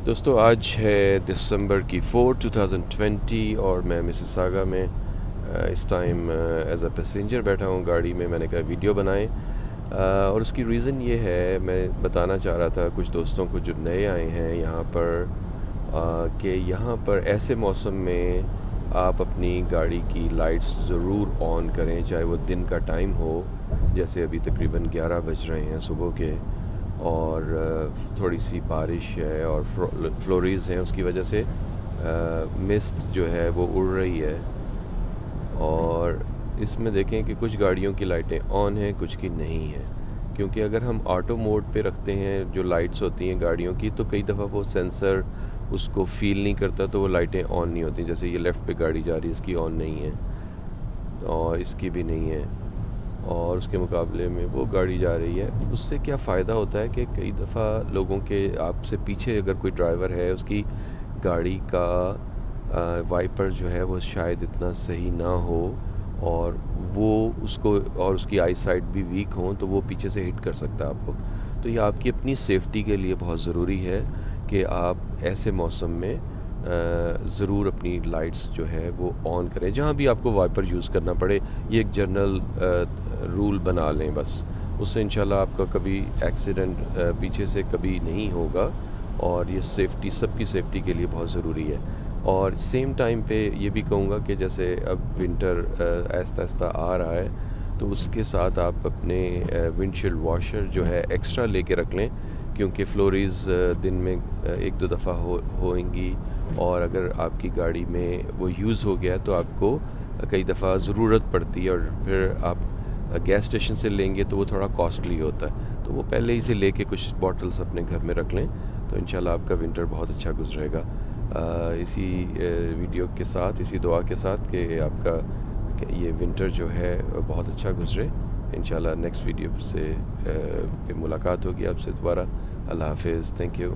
دوستو آج ہے دسمبر کی 2020 اور میں مسیساگا میں اس ٹائم ایز اے پیسنجر بیٹھا ہوں گاڑی میں. میں نے کہا ویڈیو بنائیں اور اس کی ریزن یہ ہے، میں بتانا چاہ رہا تھا کچھ دوستوں کو جو نئے آئے ہیں یہاں پر کہ یہاں پر ایسے موسم میں آپ اپنی گاڑی کی لائٹس ضرور آن کریں، چاہے وہ دن کا ٹائم ہو، جیسے ابھی تقریباً 11 بج رہے ہیں صبح کے، اور تھوڑی سی بارش ہے اور فلوریز ہیں، اس کی وجہ سے مسٹ جو ہے وہ اڑ رہی ہے. اور اس میں دیکھیں کہ کچھ گاڑیوں کی لائٹیں آن ہیں، کچھ کی نہیں ہیں، کیونکہ اگر ہم آٹو موڈ پہ رکھتے ہیں جو لائٹس ہوتی ہیں گاڑیوں کی، تو کئی دفعہ وہ سینسر اس کو فیل نہیں کرتا، تو وہ لائٹیں آن نہیں ہوتی. جیسے یہ لیفٹ پہ گاڑی جا رہی ہے، اس کی آن نہیں ہے اور اس کی بھی نہیں ہے، اور اس کے مقابلے میں وہ گاڑی جا رہی ہے. اس سے کیا فائدہ ہوتا ہے کہ کئی دفعہ لوگوں کے آپ سے پیچھے اگر کوئی ڈرائیور ہے، اس کی گاڑی کا وائپر جو ہے وہ شاید اتنا صحیح نہ ہو، اور وہ اس کو، اور اس کی آئی سائٹ بھی ویک ہوں، تو وہ پیچھے سے ہٹ کر سکتا ہے آپ کو. تو یہ آپ کی اپنی سیفٹی کے لیے بہت ضروری ہے کہ آپ ایسے موسم میں ضرور اپنی لائٹس جو ہے وہ آن کریں، جہاں بھی آپ کو وائپر یوز کرنا پڑے. یہ ایک جنرل رول بنا لیں بس، اس سے انشاءاللہ آپ کا کبھی ایکسیڈنٹ پیچھے سے کبھی نہیں ہوگا، اور یہ سیفٹی سب کی سیفٹی کے لیے بہت ضروری ہے. اور سیم ٹائم پہ یہ بھی کہوں گا کہ جیسے اب ونٹر آہستہ آہستہ آ رہا ہے، تو اس کے ساتھ آپ اپنے ونڈ شیلڈ واشر جو ہے ایکسٹرا لے کے رکھ لیں، کیونکہ فلوریز دن میں ایک دو دفعہ ہوئیں گی، اور اگر آپ کی گاڑی میں وہ یوز ہو گیا تو آپ کو کئی دفعہ ضرورت پڑتی ہے، اور پھر آپ گیس اسٹیشن سے لیں گے تو وہ تھوڑا کاسٹلی ہوتا ہے. تو وہ پہلے ہی سے لے کے کچھ باٹلز اپنے گھر میں رکھ لیں، تو انشاءاللہ آپ کا ونٹر بہت اچھا گزرے گا. اسی ویڈیو کے ساتھ، اسی دعا کے ساتھ کہ آپ کا یہ ونٹر جو ہے بہت اچھا گزرے. انشاءاللہ نیکسٹ ویڈیو سے پہ ملاقات ہوگی آپ سے دوبارہ. اللہ حافظ. Thank you.